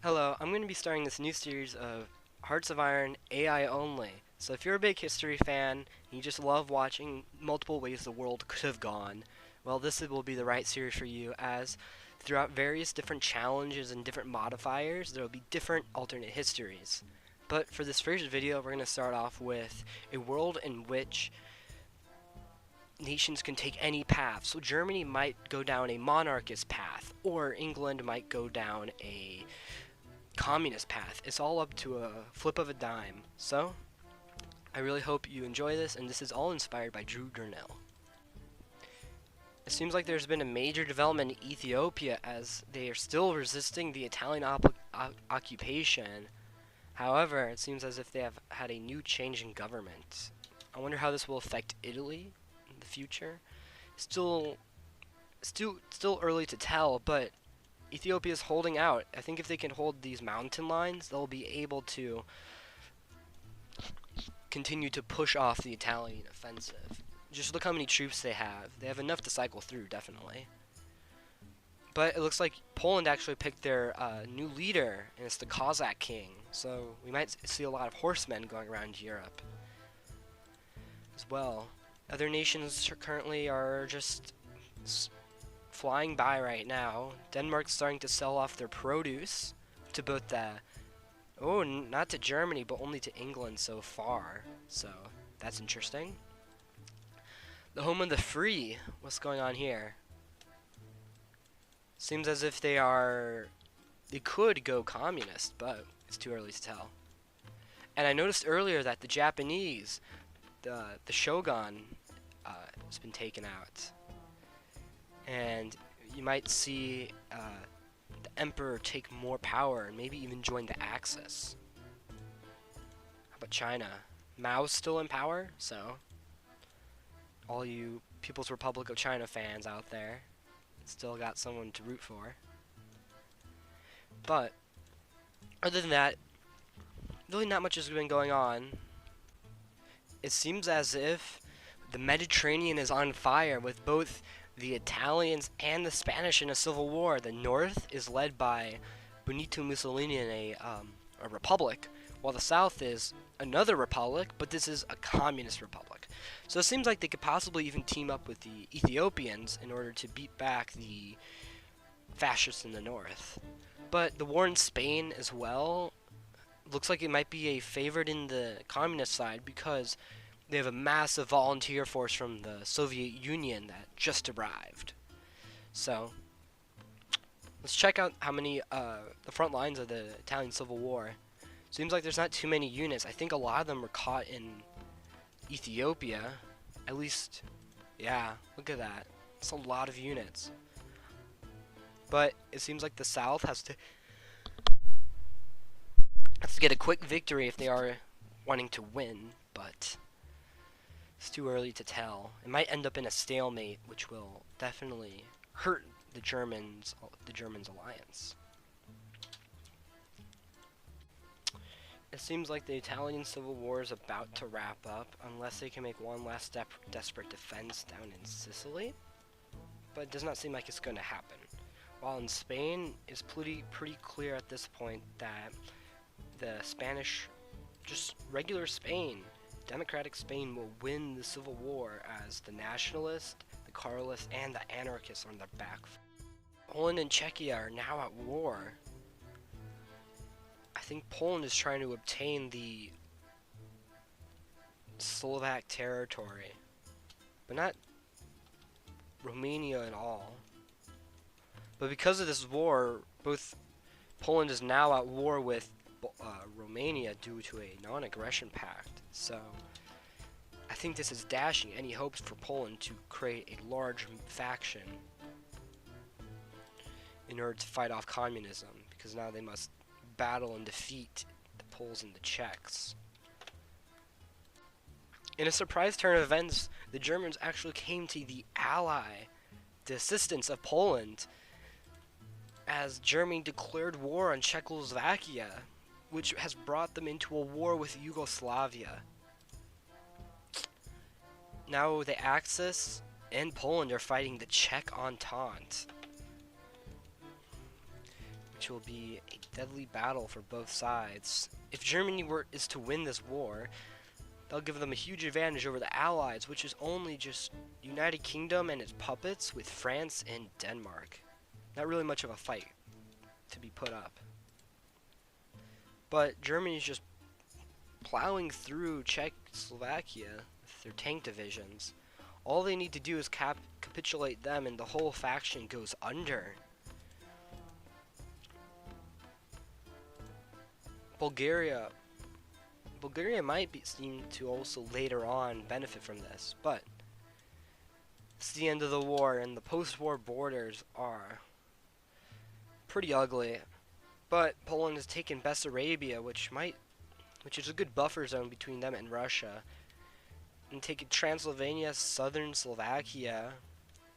Hello, I'm going to be starting this new series of Hearts of Iron AI only. So if you're a big history fan and you just love watching multiple ways the world could have gone, well, this will be the right series for you, as throughout various different challenges and different modifiers, there will be different alternate histories. But for this first video, we're going to start off with a world in which nations can take any path. So Germany might go down a monarchist path, or England might go down a communist path. It's all up to a flip of a dime. So, I really hope you enjoy this, and this is all inspired by Drew Gurnell. It seems like there's been a major development in Ethiopia as they are still resisting the Italian occupation. However, it seems as if they have had a new change in government. I wonder how this will affect Italy in the future. Still early to tell, but Ethiopia is holding out. I think if they can hold these mountain lines, they'll be able to continue to push off the Italian offensive. Just look how many troops they have. They have enough to cycle through, definitely. But it looks like Poland actually picked their new leader, and it's the Cossack king. So we might see a lot of horsemen going around Europe as well. Other nations currently are just flying by right now. Denmark's starting to sell off their produce to both not to Germany, but only to England so far. So that's interesting. The home of the free. What's going on here? Seems as if they could go communist, but it's too early to tell. And I noticed earlier that the Japanese, the shogun, has been taken out. And you might see the emperor take more power and maybe even join the Axis. How about China? Mao's still in power, so all you People's Republic of China fans out there still got someone to root for. But other than that, really not much has been going on. It seems as if the Mediterranean is on fire with both the Italians and the Spanish in a civil war. The North is led by Benito Mussolini in a republic, while the South is another republic, but this is a communist republic. So it seems like they could possibly even team up with the Ethiopians in order to beat back the fascists in the North. But the war in Spain as well looks like it might be a favorite in the communist side because they have a massive volunteer force from the Soviet Union that just arrived. So, let's check out how many, the front lines of the Italian Civil War. Seems like there's not too many units. I think a lot of them were caught in Ethiopia. At least, yeah, look at that. It's a lot of units. But it seems like the South has to get a quick victory if they are wanting to win, but it's too early to tell. It might end up in a stalemate, which will definitely hurt the Germans' alliance. It seems like the Italian Civil War is about to wrap up, unless they can make one last desperate defense down in Sicily. But it does not seem like it's going to happen. While in Spain, it's pretty clear at this point that the Spanish, just regular Spain, democratic Spain will win the Civil War as the nationalists, the Carlists, and the anarchists are on their back. Poland and Czechia are now at war. I think Poland is trying to obtain the Slovak territory, but not Romania at all. But because of this war, both Poland is now at war with Romania due to a non-aggression pact. So I think this is dashing any hopes for Poland to create a large faction in order to fight off communism, because now they must battle and defeat the Poles and the Czechs. In a surprise turn of events, the Germans actually came to the assistance of Poland, as Germany declared war on Czechoslovakia, which has brought them into a war with Yugoslavia. Now the Axis and Poland are fighting the Czech Entente, which will be a deadly battle for both sides. If Germany is to win this war, they'll give them a huge advantage over the Allies, which is only just United Kingdom and its puppets with France and Denmark. Not really much of a fight to be put up. But Germany's just plowing through Czechoslovakia with their tank divisions. All they need to do is capitulate them and the whole faction goes under. Bulgaria might seem to also later on benefit from this, but it's the end of the war and the post-war borders are pretty ugly. But Poland has taken Bessarabia, which is a good buffer zone between them and Russia, and taken Transylvania, southern Slovakia,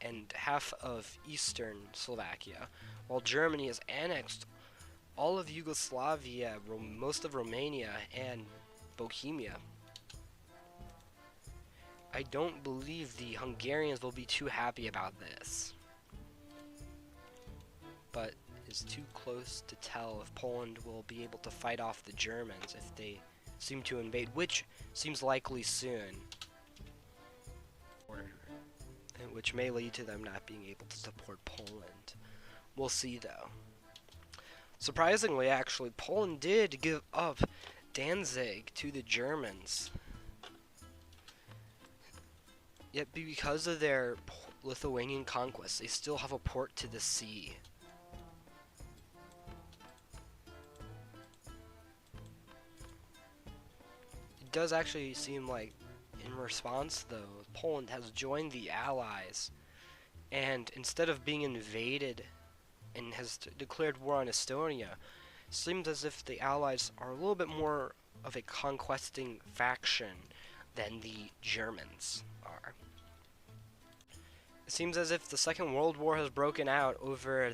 and half of eastern Slovakia, while Germany has annexed all of Yugoslavia, most of Romania, and Bohemia. I don't believe the Hungarians will be too happy about this, but it's too close to tell if Poland will be able to fight off the Germans if they seem to invade, which seems likely soon, which may lead to them not being able to support Poland. We'll see, though. Surprisingly, actually, Poland did give up Danzig to the Germans. Yet because of their Lithuanian conquest, they still have a port to the sea. It does actually seem like, in response though, Poland has joined the Allies, and instead of being invaded and has declared war on Estonia, it seems as if the Allies are a little bit more of a conquesting faction than the Germans are. It seems as if the Second World War has broken out over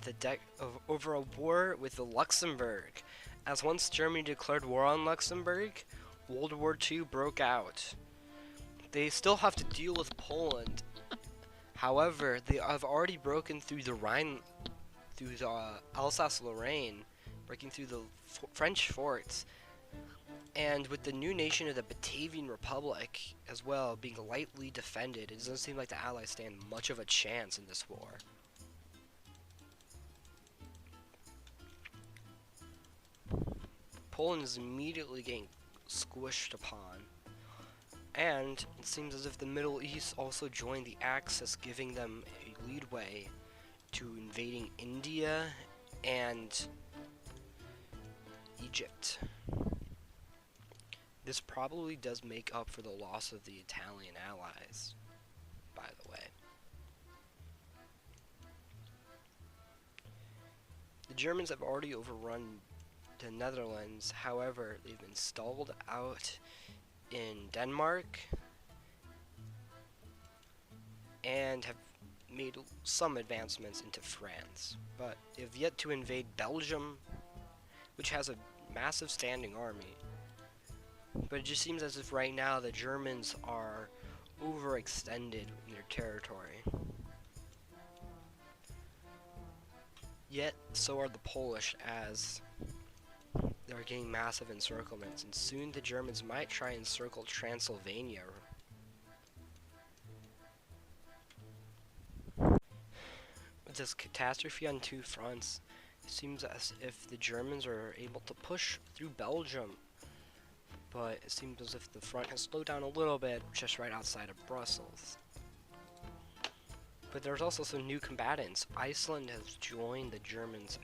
over a war with the Luxembourg. As once Germany declared war on Luxembourg, World War II broke out. They still have to deal with Poland. However, they have already broken through the Rhine, through the Alsace-Lorraine, breaking through the French forts, and with the new nation of the Batavian Republic as well being lightly defended, it doesn't seem like the Allies stand much of a chance in this war. Poland is immediately getting squished upon, and it seems as if the Middle East also joined the Axis, giving them a leadway to invading India and Egypt. This probably does make up for the loss of the Italian allies, by the way. The Germans have already overrun the Netherlands, however, they've been stalled out in Denmark and have made some advancements into France, but they have yet to invade Belgium, which has a massive standing army. But it just seems as if right now the Germans are overextended in their territory. Yet, so are the Polish, as they're getting massive encirclements, and soon the Germans might try and encircle Transylvania. With this catastrophe on two fronts, it seems as if the Germans are able to push through Belgium, but it seems as if the front has slowed down a little bit just right outside of Brussels. But there's also some new combatants. Iceland has joined the Germans'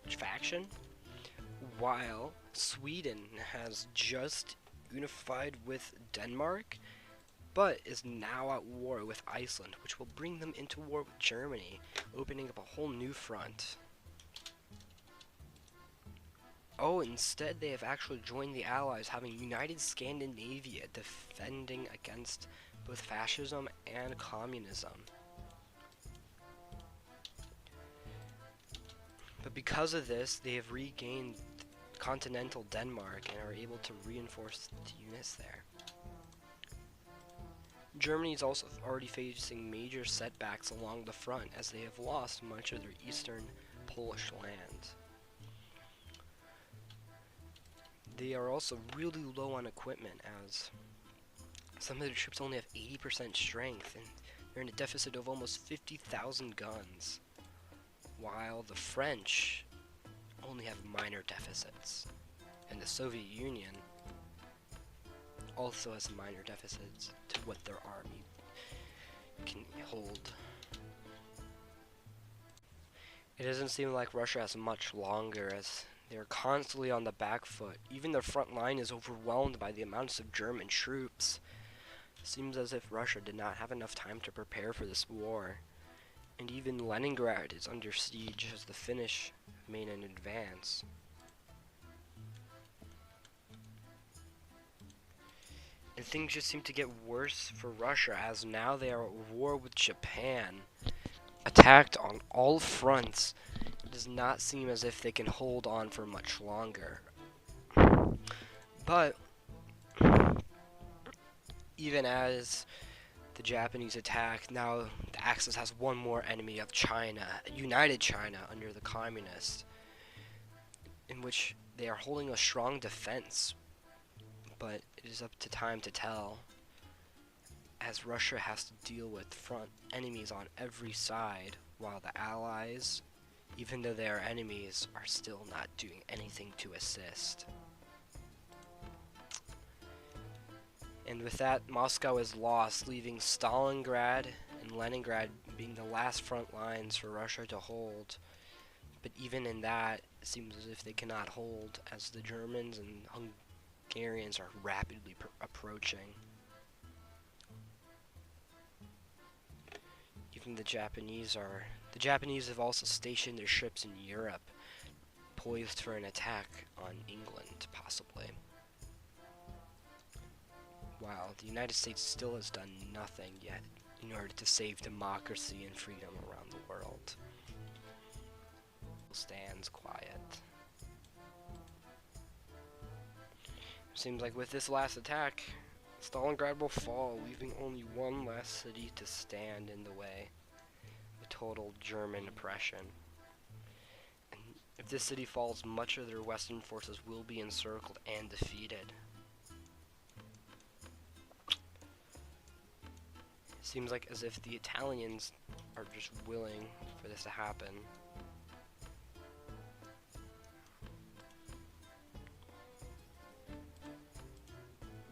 faction, while Sweden has just unified with Denmark, but is now at war with Iceland, which will bring them into war with Germany, opening up a whole new front. Oh, instead they have actually joined the Allies, having united Scandinavia, defending against both fascism and communism. But because of this, they have regained continental Denmark and are able to reinforce the units there. Germany is also already facing major setbacks along the front, as they have lost much of their eastern Polish land. they are also really low on equipment, as some of their troops only have 80% strength, and they're in a deficit of almost 50,000 guns, while the French only have minor deficits, and the Soviet Union also has minor deficits to what their army can hold. It doesn't seem like Russia has much longer, as they're constantly on the back foot. Even their front line is overwhelmed by the amounts of German troops. It seems as if Russia did not have enough time to prepare for this war. And even Leningrad is under siege as the Finnish made an advance. And things just seem to get worse for Russia, as now they are at war with Japan. Attacked on all fronts, it does not seem as if they can hold on for much longer. But even as the Japanese attack, now the Axis has one more enemy of China, United China under the communists, in which they are holding a strong defense, but it is up to time to tell, as Russia has to deal with front enemies on every side, while the Allies, even though they are enemies, are still not doing anything to assist. And with that, Moscow is lost, leaving Stalingrad and Leningrad being the last front lines for Russia to hold. But even in that, it seems as if they cannot hold, as the Germans and Hungarians are rapidly approaching. Even the Japanese have also stationed their ships in Europe, poised for an attack on England, possibly. While the United States still has done nothing yet in order to save democracy and freedom around the world. Stands quiet. Seems like with this last attack, Stalingrad will fall, leaving only one last city to stand in the way. The total German oppression. And if this city falls, much of their western forces will be encircled and defeated. Seems like as if the Italians are just willing for this to happen.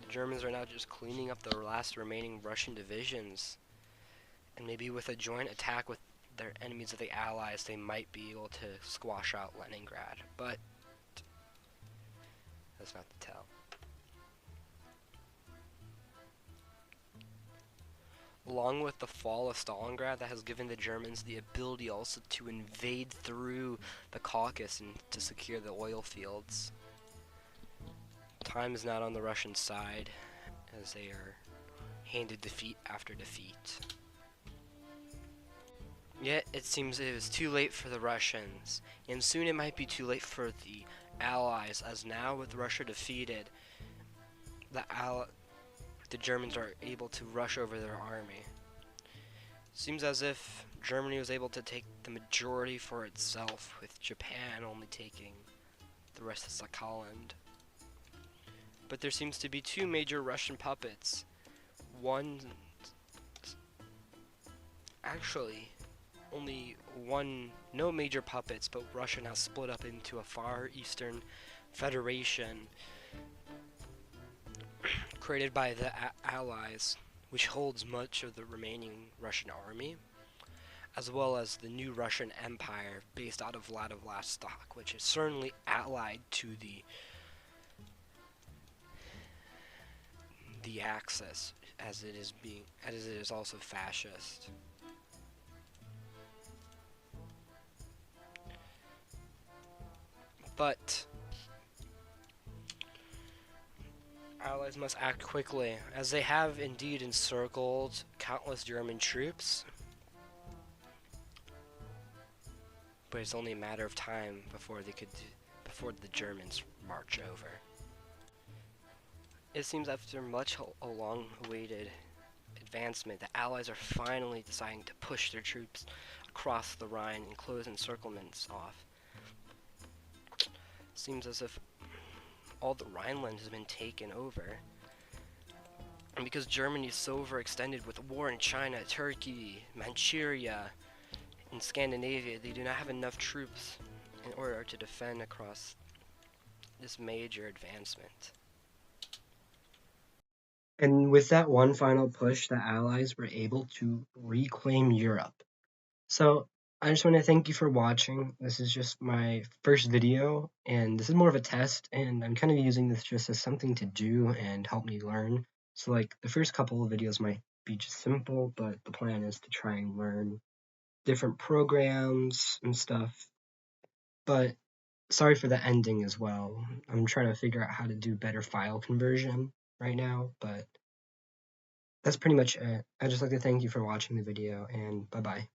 The Germans are now just cleaning up the last remaining Russian divisions, and maybe with a joint attack with their enemies of the Allies, they might be able to squash out Leningrad, but that's not to tell. Along with the fall of Stalingrad, that has given the Germans the ability also to invade through the Caucasus and to secure the oil fields. Time is not on the Russian side, as they are handed defeat after defeat. Yet, it seems it is too late for the Russians, and soon it might be too late for the Allies, as now with Russia defeated, the Germans are able to rush over their army. Seems as if Germany was able to take the majority for itself, with Japan only taking the rest of Sakhalin. But there seems to be two major Russian puppets. No major puppets, but Russia now split up into a Far Eastern Federation created by the Allies, which holds much of the remaining Russian army, as well as the new Russian Empire based out of Vladivostok, which is certainly allied to the Axis, as it is also fascist. But Allies must act quickly, as they have indeed encircled countless German troops. But it's only a matter of time before the Germans march over. It seems after a long-awaited advancement, the Allies are finally deciding to push their troops across the Rhine and close encirclements off. Seems as if all the Rhineland has been taken over. And because Germany is so overextended with war in China, Turkey, Manchuria, and Scandinavia, they do not have enough troops in order to defend across this major advancement. And with that one final push, the Allies were able to reclaim Europe. So I just want to thank you for watching. This is just my first video, and this is more of a test, and I'm kind of using this just as something to do and help me learn. So like the first couple of videos might be just simple, but the plan is to try and learn different programs and stuff. But sorry for the ending as well. I'm trying to figure out how to do better file conversion right now, but that's pretty much it. I'd just like to thank you for watching the video, and bye-bye.